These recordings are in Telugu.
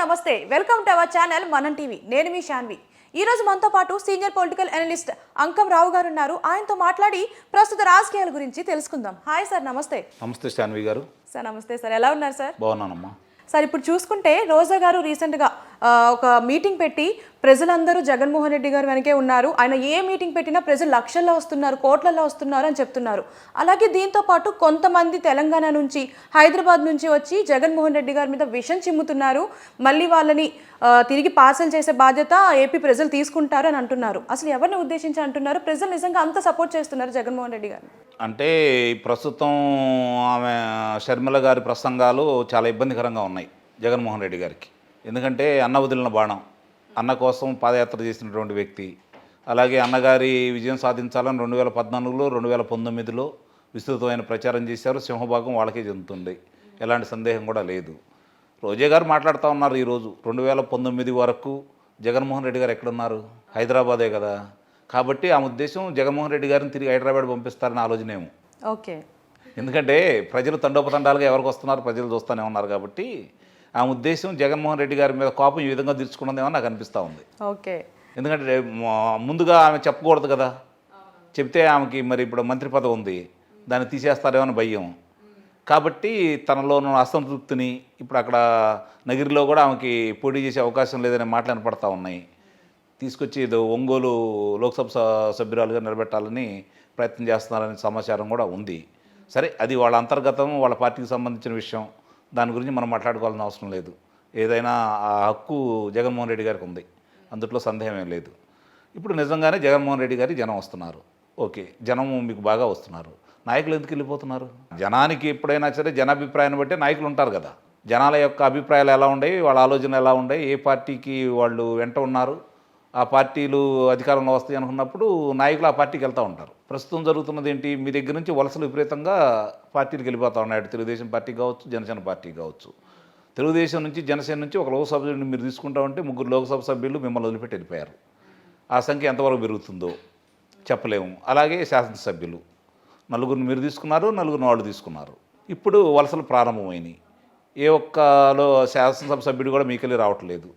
నమస్తే వెల్కమ్ టు అవర్ ఛానల్ మనం టీవీ నేను మీ శాన్వి ఈ రోజు మనతో పాటు సీనియర్ పొలిటికల్ అనలిస్ట్ అంకం రావు గారు ఉన్నారు ఆయనతో మాట్లాడి ప్రస్తుత రాజకీయాల గురించి తెలుసుకుందాం హాయ్ సార్ నమస్తే నమస్తే శాన్వి గారు సార్ నమస్తే సార్ ఎలా ఉన్నారు సార్ బాగున్నానమ్మా సార్ ఇప్పుడు చూసుకుంటే రోజా గారు రీసెంట్గా ఒక మీటింగ్ పెట్టి ప్రజలందరూ జగన్మోహన్ రెడ్డి గారు వెనకే ఉన్నారు ఆయన ఏ మీటింగ్ పెట్టినా ప్రజలు లక్షల్లో వస్తున్నారు కోట్లలో వస్తున్నారు అని చెప్తున్నారు అలాగే దీంతో పాటు కొంతమంది తెలంగాణ నుంచి హైదరాబాద్ నుంచి వచ్చి జగన్మోహన్ రెడ్డి గారి మీద విషం చిమ్ముతున్నారు మళ్ళీ వాళ్ళని తిరిగి పార్సల్ చేసే బాధ్యత ఏపీ ప్రజలు తీసుకుంటారు అని అంటున్నారు అసలు ఎవరిని ఉద్దేశించి అంటున్నారు ప్రజలు నిజంగా అంత సపోర్ట్ చేస్తున్నారు జగన్మోహన్ రెడ్డి గారు అంటే ప్రస్తుతం ఆమె షర్మిల గారి ప్రసంగాలు చాలా ఇబ్బందికరంగా ఉన్నాయి జగన్మోహన్ రెడ్డి గారికి ఎందుకంటే అన్న వదిలిన బాణం అన్న కోసం పాదయాత్ర చేసినటువంటి వ్యక్తి అలాగే అన్నగారి విజయం సాధించాలని 2014లో 2019లో విస్తృతమైన ప్రచారం చేశారు సింహభాగం వాళ్ళకే చెందుతుంది ఎలాంటి సందేహం కూడా లేదు రోజా గారు మాట్లాడుతూ ఉన్నారు ఈరోజు 2019 వరకు జగన్మోహన్ రెడ్డి గారు ఎక్కడున్నారు హైదరాబాదే కదా కాబట్టి ఆ ఉద్దేశం జగన్మోహన్ రెడ్డి గారిని తిరిగి హైదరాబాద్ పంపిస్తారని ఆలోచనేమో ఓకే ఎందుకంటే ప్రజలు తండోపతండాలుగా ఎవరికి వస్తున్నారు ప్రజలు చూస్తూనే ఉన్నారు కాబట్టి ఆ ఉద్దేశం జగన్మోహన్ రెడ్డి గారి మీద కోపం ఈ విధంగా తీర్చుకున్నదేమో నాకు అనిపిస్తూ ఉంది ఓకే ఎందుకంటే ముందుగా ఆమె చెప్పకూడదు కదా చెప్తే ఆమెకి మరి ఇప్పుడు మంత్రి పదవి ఉంది దాన్ని తీసేస్తారేమో అని భయం కాబట్టి తనలో ఉన్న అసంతృప్తిని ఇప్పుడు అక్కడ నగిరిలో కూడా ఆమెకి పోటీ చేసే అవకాశం లేదనే మాటలు వినపడతా ఉన్నాయి తీసుకొచ్చి ఏదో ఒంగోలు లోక్సభ సభ్యురాలుగా నిలబెట్టాలని ప్రయత్నం చేస్తున్నారనే సమాచారం కూడా ఉంది సరే అది వాళ్ళ అంతర్గతం వాళ్ళ పార్టీకి సంబంధించిన విషయం దాని గురించి మనం మాట్లాడుకోవాల్సిన అవసరం లేదు ఏదైనా ఆ హక్కు జగన్మోహన్ రెడ్డి గారికి ఉంది అందుట్లో సందేహం ఏం లేదు ఇప్పుడు నిజంగానే జగన్మోహన్ రెడ్డి గారి జనం వస్తున్నారు ఓకే జనం మీకు బాగా వస్తున్నారు నాయకులు ఎందుకు వెళ్ళిపోతున్నారు జనానికి ఎప్పుడైనా సరే జనాభిప్రాయాన్ని బట్టి నాయకులు ఉంటారు కదా జనాల యొక్క అభిప్రాయాలు ఎలా ఉండవు వాళ్ళ ఆలోచనలు ఎలా ఉండవు ఏ పార్టీకి వాళ్ళు వెంట ఉన్నారు ఆ పార్టీలు అధికారంలో వస్తాయి అనుకున్నప్పుడు నాయకులు ఆ పార్టీకి వెళ్తూ ఉంటారు ప్రస్తుతం జరుగుతున్నది ఏంటి మీ దగ్గర నుంచి వలసలు విపరీతంగా పార్టీలకు వెళ్ళిపోతూ ఉన్నాయి తెలుగుదేశం పార్టీ కావచ్చు జనసేన పార్టీ కావచ్చు తెలుగుదేశం నుంచి జనసేన నుంచి ఒక లోక్సభ సభ్యుడిని మీరు తీసుకుంటా ఉంటే 3 లోక్సభ సభ్యులు మిమ్మల్ని వదిలిపెట్టి వెళ్ళిపోయారు ఆ సంఖ్య ఎంతవరకు పెరుగుతుందో చెప్పలేము అలాగే శాసనసభ్యులు 4 మీరు తీసుకున్నారు 4 వాళ్ళు తీసుకున్నారు ఇప్పుడు వలసలు ప్రారంభమైనవి ఏ ఒక్కలో శాసనసభ సభ్యుడు కూడా మీకెళ్ళి రావట్లేదు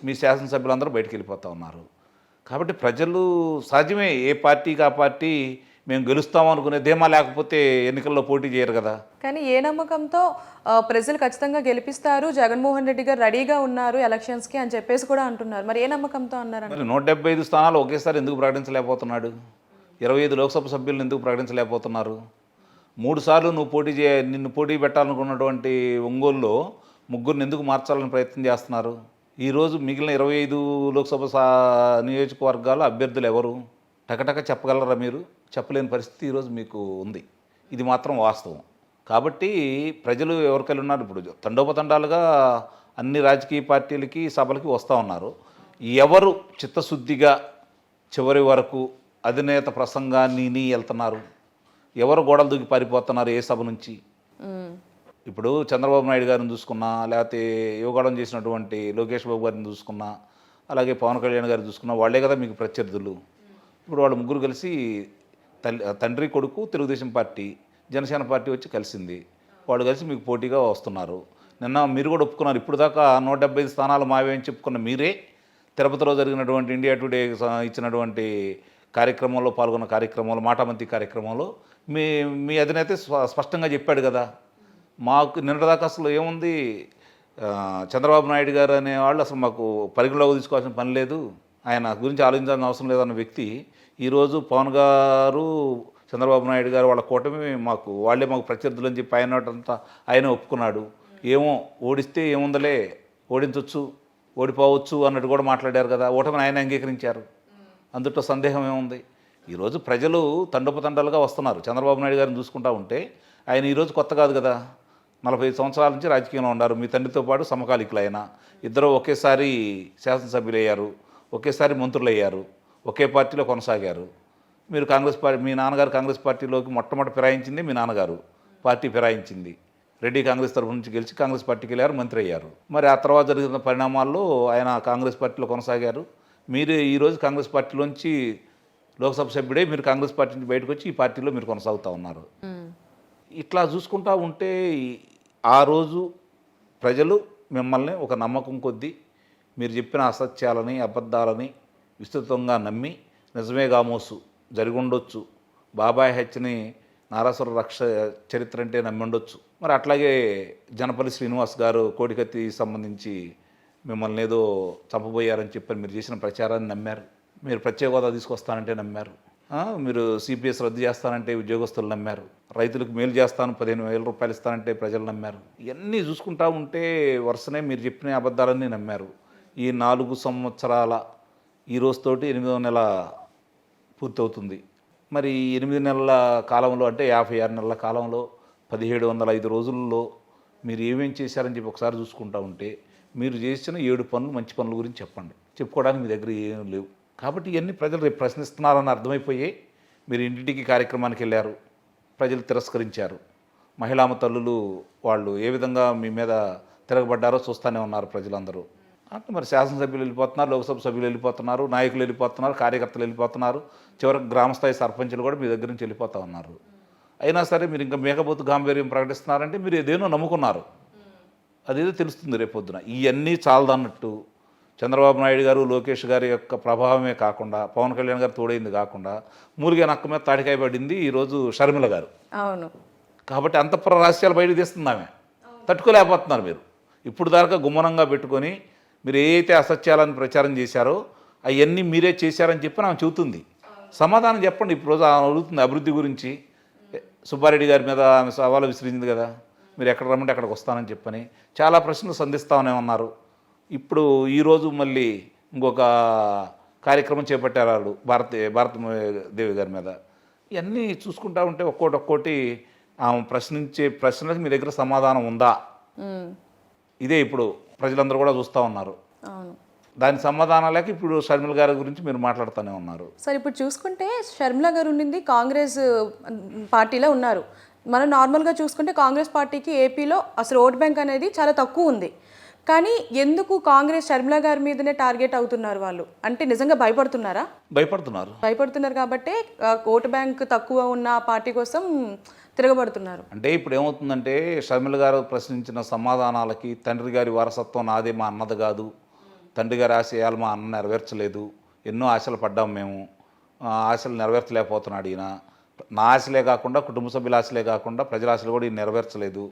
మీ శాసనసభ్యులందరూ బయటికి వెళ్ళిపోతూ ఉన్నారు కాబట్టి ప్రజలు సహజమే ఏ పార్టీకి ఆ పార్టీ మేము గెలుస్తాం అనుకునే ధీమా లేకపోతే ఎన్నికల్లో పోటీ చేయరు కదా కానీ ఏ నమ్మకంతో ప్రజలు ఖచ్చితంగా గెలిపిస్తారు జగన్మోహన్ రెడ్డి గారు రెడీగా ఉన్నారు ఎలక్షన్స్కి అని చెప్పేసి కూడా అంటున్నారు మరి ఏ నమ్మకంతో అన్నారు మరి 175 స్థానాలు ఒకేసారి ఎందుకు ప్రకటించలేకపోతున్నాడు 25 లోక్సభ సభ్యులను ఎందుకు ప్రకటించలేకపోతున్నారు 3 సార్లు నిన్ను పోటీ పెట్టాలనుకున్నటువంటి ఒంగోలులో 3 ఎందుకు మార్చాలని ప్రయత్నం చేస్తున్నారు ఈరోజు మిగిలిన 25 లోక్సభ నియోజకవర్గాల అభ్యర్థులు ఎవరు టకటక చెప్పగలరా మీరు చెప్పలేని పరిస్థితి ఈరోజు మీకు ఉంది ఇది మాత్రం వాస్తవం కాబట్టి ప్రజలు ఎవరికెళ్ళి ఉన్నారు ఇప్పుడు తండోపతండాలుగా అన్ని రాజకీయ పార్టీలకి సభలకి వస్తూ ఉన్నారు ఎవరు చిత్తశుద్ధిగా చివరి వరకు అధినేత ప్రసంగాన్ని వెళ్తున్నారు ఎవరు గోడలు దూకి పారిపోతున్నారు ఏ సభ నుంచి ఇప్పుడు చంద్రబాబు నాయుడు గారిని చూసుకున్నా లేకపోతే యువగడం చేసినటువంటి లోకేష్ బాబు గారిని చూసుకున్నా అలాగే పవన్ కళ్యాణ్ గారిని చూసుకున్నా వాళ్ళే కదా మీకు ప్రత్యర్థులు ఇప్పుడు వాళ్ళు 3 కలిసి తండ్రి కొడుకు తెలుగుదేశం పార్టీ జనసేన పార్టీ వచ్చి కలిసింది వాళ్ళు కలిసి మీకు పోటీగా వస్తున్నారు నిన్న మీరు కూడా ఒప్పుకున్నారు ఇప్పుడు దాకా 175 స్థానాలు మావే అని చెప్పుకున్న మీరే తిరుపతిలో జరిగినటువంటి ఇండియా టుడే ఇచ్చినటువంటి కార్యక్రమంలో పాల్గొన్న కార్యక్రమంలో మాటామంతి కార్యక్రమంలో మీ అధినేత స్పష్టంగా చెప్పాడు కదా మాకు నిన్నటిదాకా అసలు ఏముంది చంద్రబాబు నాయుడు గారు అనేవాళ్ళు అసలు మాకు పరిగణలోకి తీసుకోవాల్సిన పని లేదు ఆయన గురించి ఆలోచించాల్సిన అవసరం లేదన్న వ్యక్తి ఈరోజు పవన్ గారు చంద్రబాబు నాయుడు గారు వాళ్ళ కూటమి వాళ్ళే మాకు ప్రత్యర్థులు అని చెప్పి ఆయన ఒప్పుకున్నాడు ఏమో ఓడిస్తే ఏముందలే ఓడించవచ్చు ఓడిపోవచ్చు అన్నట్టు కూడా మాట్లాడారు కదా ఓటమిని ఆయన అంగీకరించారు అందుట్లో సందేహం ఏముంది ఈరోజు ప్రజలు తండోపతండాలుగా వస్తున్నారు చంద్రబాబు నాయుడు గారిని చూసుకుంటా ఉంటే ఆయన ఈరోజు కొత్త కాదు కదా 45 సంవత్సరాల నుంచి రాజకీయంలో ఉన్నారు మీ తండ్రితో పాటు సమకాలికులు ఆయన ఇద్దరు ఒకేసారి శాసనసభ్యులు అయ్యారు ఒకేసారి మంత్రులు అయ్యారు ఒకే పార్టీలో కొనసాగారు మీరు కాంగ్రెస్ పార్టీ మీ నాన్నగారు కాంగ్రెస్ పార్టీలోకి మొట్టమొదటి ఫిరాయించింది మీ నాన్నగారు పార్టీ ఫిరాయించింది రెడ్డి కాంగ్రెస్ తరఫు నుంచి గెలిచి కాంగ్రెస్ పార్టీకి వెళ్ళారు మంత్రి అయ్యారు మరి ఆ తర్వాత జరిగిన పరిణామాల్లో ఆయన కాంగ్రెస్ పార్టీలో కొనసాగారు మీరు ఈరోజు కాంగ్రెస్ పార్టీలోంచి లోక్సభ సభ్యుడే మీరు కాంగ్రెస్ పార్టీ నుంచి బయటకు వచ్చి ఈ పార్టీలో మీరు కొనసాగుతూ ఉన్నారు ఇట్లా చూసుకుంటా ఉంటే ఆ రోజు ప్రజలు మిమ్మల్ని ఒక నమ్మకం కొద్దీ మీరు చెప్పిన అసత్యాలని అబద్ధాలని విస్తృతంగా నమ్మి నిజమే గామోసు జరిగి ఉండొచ్చు, బాబాయ్ హత్యని నారాసుర రక్ష చరిత్ర అంటే నమ్మి ఉండొచ్చు. మరి అట్లాగే జనపల్లి శ్రీనివాస్ గారు కోడికత్తి సంబంధించి మిమ్మల్ని ఏదో చంపబోయారని చెప్పని మీరు చేసిన ప్రచారాన్ని నమ్మారు. మీరు ప్రత్యేక హోదా తీసుకొస్తానంటే నమ్మారు. మీరు సిపిఎస్ రద్దు చేస్తానంటే ఉద్యోగస్తులు నమ్మారు. రైతులకు మేలు చేస్తాను 15,000 రూపాయలు ఇస్తానంటే ప్రజలు నమ్మారు. ఇవన్నీ చూసుకుంటా ఉంటే వరుసనే మీరు చెప్పిన అబద్ధాలన్నీ నమ్మారు. ఈ 4 సంవత్సరాల ఈ రోజుతోటి 8వ నెల పూర్తవుతుంది. మరి 8 నెలల కాలంలో అంటే 56 నెలల కాలంలో 1705 రోజుల్లో మీరు ఏమేం చేశారని చెప్పి ఒకసారి చూసుకుంటా ఉంటే మీరు చేసిన 7 పనులు మంచి పనుల గురించి చెప్పండి. చెప్పుకోవడానికి మీ దగ్గర ఏం లేవు. కాబట్టి ఇవన్నీ ప్రజలు రేపు ప్రశ్నిస్తున్నారని అర్థమైపోయి మీరు ఇంటింటికి కార్యక్రమానికి వెళ్ళారు, ప్రజలు తిరస్కరించారు. మహిళామ తల్లులు వాళ్ళు ఏ విధంగా మీ మీద తిరగబడ్డారో చూస్తూనే ఉన్నారు ప్రజలందరూ. అంటే మరి శాసనసభ్యులు వెళ్ళిపోతున్నారు, లోక్సభ సభ్యులు వెళ్ళిపోతున్నారు, నాయకులు వెళ్ళిపోతున్నారు, కార్యకర్తలు వెళ్ళిపోతున్నారు, చివరికి గ్రామస్థాయి సర్పంచులు కూడా మీ దగ్గర నుంచి వెళ్ళిపోతూ ఉన్నారు. అయినా సరే మీరు ఇంకా మేకపోతు గాంభీర్యం ప్రకటిస్తున్నారంటే మీరు ఏదేనో నమ్ముకున్నారు. అదేదో తెలుస్తుంది రేపొద్దున. ఇవన్నీ చాలదన్నట్టు చంద్రబాబు నాయుడు గారు, లోకేష్ గారి యొక్క ప్రభావమే కాకుండా, పవన్ కళ్యాణ్ గారు తోడైంది కాకుండా, మూలిగే నక్క మీద తాటికాయ పడింది ఈరోజు షర్మిల గారు. అవును. కాబట్టి అంతఃపుర రహస్యాలు బయటకు తీస్తుంది ఆమె. తట్టుకోలేకపోతున్నారు మీరు. ఇప్పుడు దాకా గుమ్మనంగా పెట్టుకొని మీరు ఏ అయితే అసత్యాలను ప్రచారం చేశారో అవన్నీ మీరే చేశారని చెప్పి ఆమె చెబుతుంది. సమాధానం చెప్పండి. ఇప్పుడు రోజు ఆమె అడుగుతుంది అభివృద్ధి గురించి. సుబ్బారెడ్డి గారి మీద ఆమె సవాలు విసిరింది కదా, మీరు ఎక్కడ రమ్మంటే అక్కడికి వస్తానని చెప్పని చాలా ప్రశ్నలు సంధిస్తామనే ఉన్నారు. ఇప్పుడు ఈరోజు మళ్ళీ ఇంకొక కార్యక్రమం చేపట్టారు వాళ్ళు భారతదేవి గారి మీద. ఇవన్నీ చూసుకుంటా ఉంటే ఒక్కోటి ఆమె ప్రశ్నించే ప్రశ్నలకు మీ దగ్గర సమాధానం ఉందా? ఇదే ఇప్పుడు ప్రజలందరూ కూడా చూస్తూ ఉన్నారు. అవును. దాని సమాధానాలకి ఇప్పుడు షర్మిల గారి గురించి మీరు మాట్లాడుతూనే ఉన్నారు. సార్ ఇప్పుడు చూసుకుంటే షర్మిల గారు ఉండింది కాంగ్రెస్ పార్టీలో ఉన్నారు. మనం నార్మల్గా చూసుకుంటే కాంగ్రెస్ పార్టీకి ఏపీలో అసలు ఓట్ బ్యాంక్ అనేది చాలా తక్కువ ఉంది. కానీ ఎందుకు కాంగ్రెస్ షర్మిల గారి మీదనే టార్గెట్ అవుతున్నారు వాళ్ళు? అంటే నిజంగా భయపడుతున్నారా? భయపడుతున్నారు కాబట్టే ఓటు బ్యాంక్ తక్కువ ఉన్న పార్టీ కోసం తిరగబడుతున్నారు. అంటే ఇప్పుడు ఏమవుతుందంటే షర్మిల గారు ప్రశ్నించిన సమాధానాలకి తండ్రి గారి వారసత్వం నాదే, మా అన్నది కాదు, తండ్రి గారి ఆశయాలు మా అన్న నెరవేర్చలేదు, ఎన్నో ఆశలు పడ్డాం మేము, ఆశలు నెరవేర్చలేకపోతున్నాడు ఈయన, నా ఆశలే కాకుండా కుటుంబ సభ్యుల ఆశలే కాకుండా ప్రజల ఆశలు కూడా ఈయన నెరవేర్చలేదు,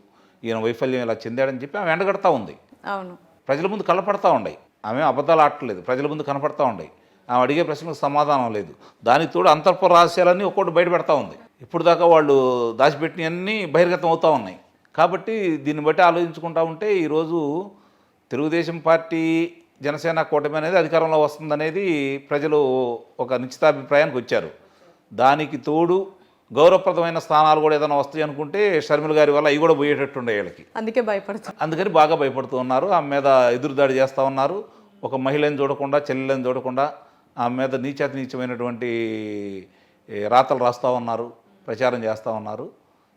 ఈయన వైఫల్యం ఇలా చెందాడని చెప్పి ఆమె ఎండగడతా ఉంది. అవును. ప్రజల ముందు కనపడతా ఉన్నాయి. ఆమె అబద్ధాలు ఆడట్లేదు, ప్రజల ముందు కనపడతా ఉన్నాయి. ఆమె అడిగే ప్రశ్నలకు సమాధానం లేదు. దానికి తోడు అంతర్పుర రహస్యాలన్నీ ఒక్కొక్కటి బయట పెడతా ఉంది. ఇప్పుడు దాకా వాళ్ళు దాచిపెట్టినవన్నీ బహిర్గతం అవుతూ ఉన్నాయి. కాబట్టి దీన్ని బట్టి ఆలోచించుకుంటా ఉంటే ఈరోజు తెలుగుదేశం పార్టీ జనసేన కూటమి అనేది అధికారంలో వస్తుందనేది ప్రజలు ఒక నిశ్చితాభిప్రాయానికి వచ్చారు. దానికి తోడు గౌరవప్రదమైన స్థానాలు కూడా ఏదైనా వస్తాయి అనుకుంటే షర్మిల గారి వల్ల అవి కూడా పోయేటట్టుండే వీళ్ళకి. అందుకని బాగా భయపడుతూ ఉన్నారు. ఆమె మీద ఎదురుదాడి చేస్తూ ఉన్నారు. ఒక మహిళని చూడకుండా, చెల్లెలను చూడకుండా ఆమె మీద నీచాతి నీచమైనటువంటి రాతలు రాస్తూ ఉన్నారు, ప్రచారం చేస్తూ ఉన్నారు.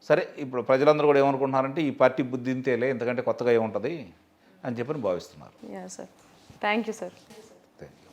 సరే, ఇప్పుడు ప్రజలందరూ కూడా ఏమనుకుంటున్నారంటే ఈ పార్టీ బుద్ధి ఇంతేలే, ఎందుకంటే కొత్తగా ఏముంటుంది అని చెప్పని భావిస్తున్నారు. Thank you sir.